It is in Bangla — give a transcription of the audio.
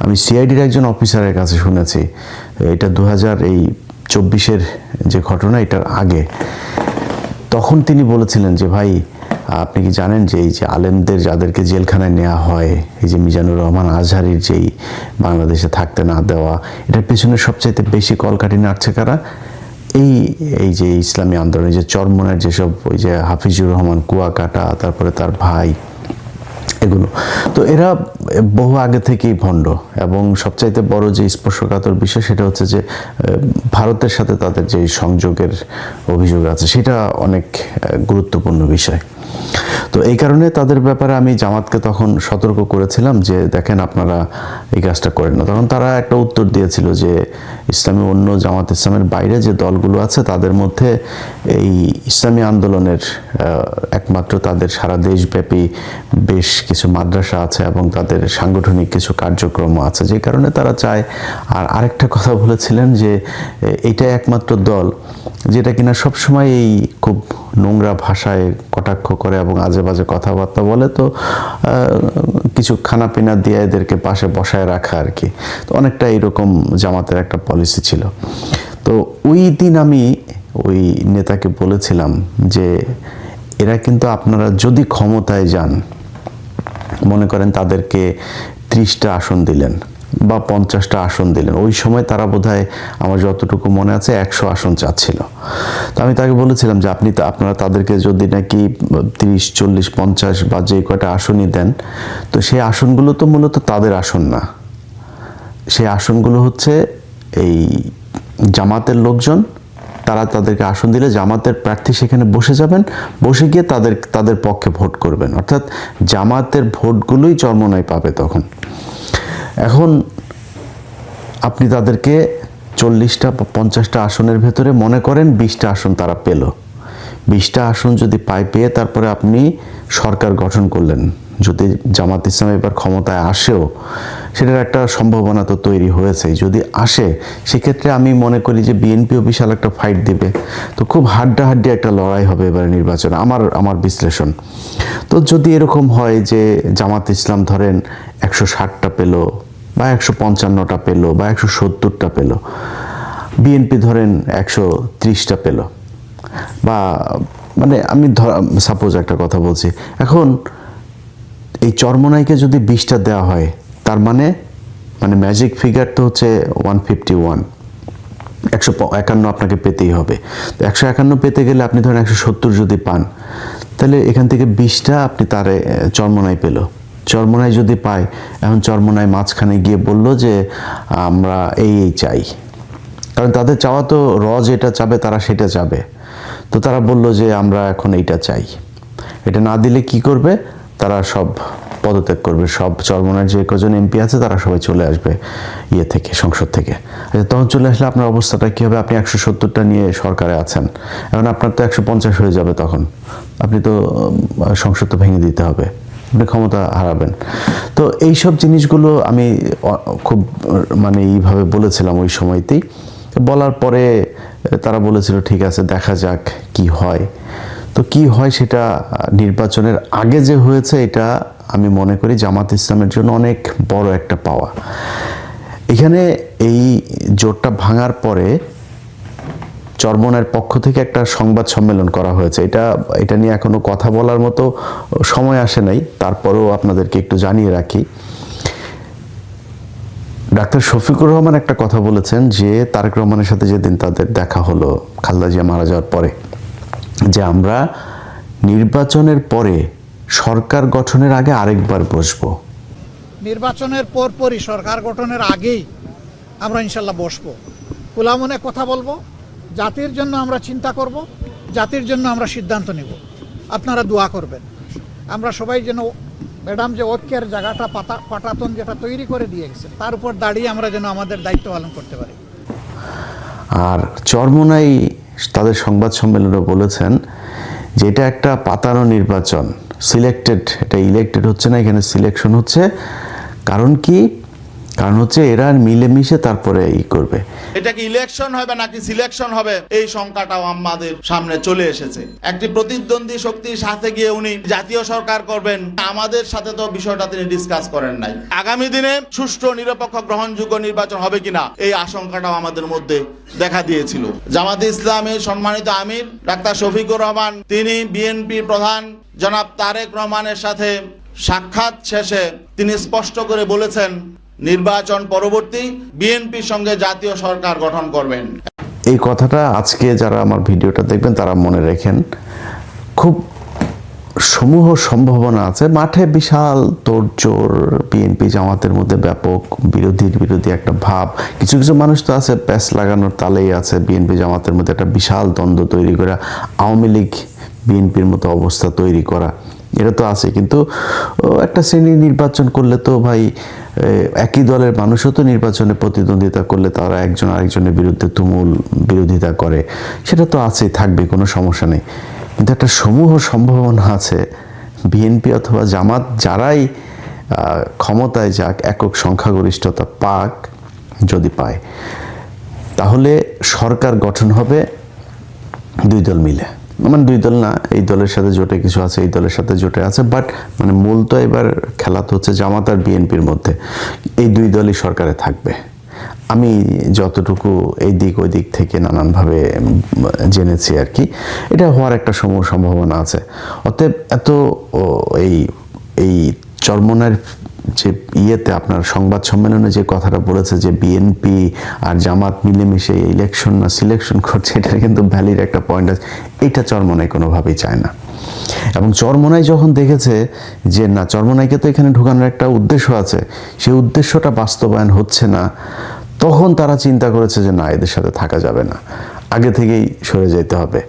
আমি সিআইডির একজন অফিসারের কাছে শুনেছি, এটা 2024 যে ঘটনা, এটার আগে, তখন তিনি বলেছিলেন যে ভাই আপনি কি জানেন যে এই যে আলেমদের যাদেরকে জেলখানায় নেওয়া হয়, এই যে মিজানুর রহমান আজহারির যেই বাংলাদেশে থাকতে না দেওয়া, এটার পেছনে সবচাইতে বেশি কলকাঠি নাড়ছে কারা? এই যে ইসলামী আন্দোলন, যে চরমনের যেসব ওই যে হাফিজুর রহমান কুয়াকাটা, তারপরে তার ভাই, এগুলো তো এরা বহু আগে থেকেই ভণ্ড। এবং সবচাইতে বড় যে স্পর্শকাতর বিষয় সেটা হচ্ছে যে ভারতের সাথে তাদের যে সংযোগের অভিযোগ আছে, সেটা অনেক গুরুত্বপূর্ণ বিষয়। তো এই কারণে তাদের ব্যাপারে আমি জামাতকে তখন সতর্ক করেছিলাম যে দেখেন আপনারা এই কাজটা করেন না। তখন তারা একটা উত্তর দিয়েছিল যে ইসলামী অন্য জামাত ইসলামের বাইরে যে দলগুলো আছে তাদের মধ্যে এই ইসলামী আন্দোলনের একমাত্র তাদের সারা দেশব্যাপী বেশ কিছু মাদ্রাসা আছে এবং তাদের সাংগঠনিক কিছু কার্যক্রম আছে, যে কারণে তারা চায়। আর আরেকটা কথা বলেছিলেন যে এটা একমাত্র দল যেটা কিনা সবসময় এই খুব নোংরা ভাষায় কটাক্ষ করে এবং আজে বাজে কথাবার্তা বলে, তো কিছু খানাপিনা দিয়ে এদেরকে পাশে বসায় রাখা আর কি। তো অনেকটা এইরকম জামাতের একটা পলিসি ছিল। তো ওই দিন আমি ওই নেতাকে বলেছিলাম যে এরা কিন্তু আপনারা যদি ক্ষমতায় যান, মনে করেন তাদেরকে 30টা আসন দিলেন বা 50টা আসন দিলেন, ওই সময় তারা বোধহয় আমার যতটুকু মনে আছে 100 আসন চাচ্ছিল। তো আমি তাকে বলেছিলাম যে আপনারা তাদেরকে যদি নাকি 30, 40, 50 বা যে কয়টা আসনই দেন, তো সেই আসনগুলো তো মূলত তাদের আসন না, সেই আসনগুলো হচ্ছে এই জামাতের লোকজন, তারা তাদেরকে আসন দিলে জামাতের প্রার্থী সেখানে বসে যাবেন, বসে গিয়ে তাদের পক্ষে ভোট করবেন, অর্থাৎ জামাতের ভোটগুলোই চরমোনাই পাবে তখন। এখন আপনি তাদেরকে 40টা বা 50টা আসনের ভেতরে মনে করেন 20টা আসন তারা পেল, 20টা আসন যদি পেয়ে তারপরে আপনি সরকার গঠন করলেন, যদি জামাত ইসলাম এবার ক্ষমতায় আসেও, সেটার একটা সম্ভাবনা তো তৈরি হয়েছে। যদি আসে সেক্ষেত্রে আমি মনে করি যে বিএনপিও বিশাল একটা ফাইট দিবে, তো খুব হাড্ডাহাড্ডি একটা লড়াই হবে এবারে নির্বাচনে, আমার বিশ্লেষণ। তো যদি এরকম হয় যে জামাত ইসলাম ধরেন 160টা পেল বা 155টা পেল বা 170টা পেল, বিএনপি ধরেন 130টা পেল, বা মানে আমি সাপোজ একটা কথা বলছি, এখন এই চরমোনাইকে যদি 20টা দেওয়া হয়, তার মানে ম্যাজিক ফিগার তো হচ্ছে 151, 151 আপনাকে পেতেই হবে। তো 151 পেতে গেলে আপনি ধরেন 170 যদি পান, তাহলে এখান থেকে 20টা আপনি তারে চরমোনাই পেল। চরমোনাই যদি পায়, এখন চরমোনাই মাঝখানে গিয়ে বলল যে আমরা এই চাই, কারণ তাদের চাওয়া তো যেটা চাবে তারা সেটা চাবে। তো তারা বলল যে আমরা এখন এইটা চাই, এটা না দিলে কি করবে, তারা সব পদত্যাগ করবে, সব চরমোনাইয়ের যে কজন এমপি আছে তারা সবাই চলে আসবে থেকে, সংসদ থেকে। তখন চলে আসলে আপনার অবস্থাটা কী হবে? আপনি 170টা নিয়ে সরকারে আছেন, এখন আপনার তো 150 হয়ে যাবে, তখন আপনি তো সংসদ তো ভেঙে দিতে হবে, আপনি ক্ষমতা হারাবেন। তো এইসব জিনিসগুলো আমি খুব এইভাবে বলেছিলাম ওই সময়তেই। বলার পরে তারা বলেছিল ঠিক আছে দেখা যাক কি হয়। তো কি হয় সেটা নির্বাচনের আগে যে হয়েছে, এটা আমি মনে করি জামাত ইসলামের জন্য অনেক বড় একটা পাওয়া। এখানে এই জোটটা ভাঙার পরে চরমোনাইয়ের পক্ষ থেকে একটা সংবাদ সম্মেলন করা হয়েছে। এটা নিয়ে এখনো কথা বলার মতো সময় আসে নাই, তারপরেও আপনাদেরকে একটু জানিয়ে রাখি। ডাক্তার শফিকুর রহমান একটা কথা বলেছেন যে তারেক রহমানের সাথে যেদিন তাদের দেখা হলো খালেদা জিয়া মারা যাওয়ার পরে, যে আমরা নির্বাচনের পরে সরকার গঠনের আগে আরেকবার বসবো। নির্বাচনের পরপরই সরকার গঠনের আগেই আমরা ইনশাল্লাহ বসবো, খোলা মনে কথা বলবো, জাতির জন্য আমরা চিন্তা করব, জাতির জন্য আমরা সিদ্ধান্ত নেব। আপনারা দোয়া করবেন আমরা সবাই যেন ম্যাডাম যে ঐক্যের জায়গাটা পাটাতন যেটা তৈরি করে দিয়ে গেছে, তার উপর দাঁড়িয়ে আমরা যেন আমাদের দায়িত্ব পালন করতে পারি। আর চরমোনাই তাদের সংবাদ সম্মেলনে বলেছেন যে এটা একটা পাতানো নির্বাচন, সিলেক্টেড, এটা ইলেক্টেড হচ্ছে না, এখানে সিলেকশন হচ্ছে। কারণ কি, কারণ হচ্ছে এরা মিলেমিশে তারপরে করবে। এটা কি ইলেকশন হবে নাকি সিলেকশন হবে, এই শঙ্কাটাও আমাদের সামনে চলে এসেছে। একটি প্রতিদ্বন্দ্বী শক্তির সাথে গিয়ে উনি জাতীয় সরকার করবেন, আমাদের সাথে তো বিষয়টা তিনি ডিসকাস করেন নাই। আগামী দিনে সুষ্ঠু নিরপেক্ষ গ্রহণযোগ্য নির্বাচন হবে কিনা এই আশঙ্কাটাও আমাদের মধ্যে দেখা দিয়েছিল। জামাতে ইসলামের সম্মানিত আমির ডাক্তার শফিকুর রহমান, তিনি বিএনপি প্রধান জনাব তারেক রহমানের সাথে সাক্ষাৎ শেষে তিনি স্পষ্ট করে বলেছেন নির্বাচন পরবর্তী বিএনপির সঙ্গে জাতীয় সরকার গঠন করবেন। এই কথাটা আজকে যারা আমার ভিডিওটা দেখবেন তারা মনে রাখেন। খুব সমূহ সম্ভাবনা আছে, মাঠে বিশাল তোড়জোড়, বিএনপি জামাতের মধ্যে ব্যাপক বিরোধী একটা ভাব। কিছু কিছু মানুষ তো আছে প্যাচ লাগানোর তালেই আছে, বিএনপি জামাতের মধ্যে একটা বিশাল দ্বন্দ্ব তৈরি করা, আওয়ামী লীগ বিএনপির মতো অবস্থা তৈরি করা, এটা তো আছে। কিন্তু একটা শ্রেণী নির্বাচন করলে তো ভাই একই দলের মানুষও তো নির্বাচনে প্রতিদ্বন্দ্বিতা করলে তারা একজন আরেকজনের বিরুদ্ধে তুমুল বিরোধিতা করে, সেটা তো আছেই, থাকবে, কোনো সমস্যা নেই। কিন্তু একটা সমূহ সম্ভাবনা আছে বিএনপি অথবা জামাত যারাই ক্ষমতায় যাক, একক সংখ্যাগরিষ্ঠতা পাক, যদি পায় তাহলে সরকার গঠন হবে দুই দল মিলে। মানে দুই দল না, এই দলের সাথে জোটে কিছু আছে, এই দলের সাথে জোটে আছে, বাট মানে মূল তো এবার খেলা তো হচ্ছে জামাত আর বিএনপির মধ্যে। এই দুই দলই সরকারে থাকবে। আমি যতটুকু এই দিক ওই দিক থেকে নানানভাবে জেনেছি আর কি, এটা হওয়ার একটা সম্ভাবনা আছে। অতএব এত এই চরমোনার যে ইয়েতে আপনার সংবাদ সম্মেলনে যে কথাটা বলেছে যে বিএনপি আর জামাত মিলেমিশে ইলেকশন না সিলেকশন করছে, এটা কিন্তু ভ্যালিড একটা পয়েন্ট আছে। এইটা চরমোনাই কোনোভাবেই চায় না। এবং চরমোনাই যখন দেখেছে যে না, চরমোনাইকে তো এখানে ঢোকানোর একটা উদ্দেশ্য আছে, সেই উদ্দেশ্যটা বাস্তবায়ন হচ্ছে না, তখন তারা চিন্তা করেছে যে না, এদের সাথে থাকা যাবে না, আগে থেকেই সরে যেতে হবে।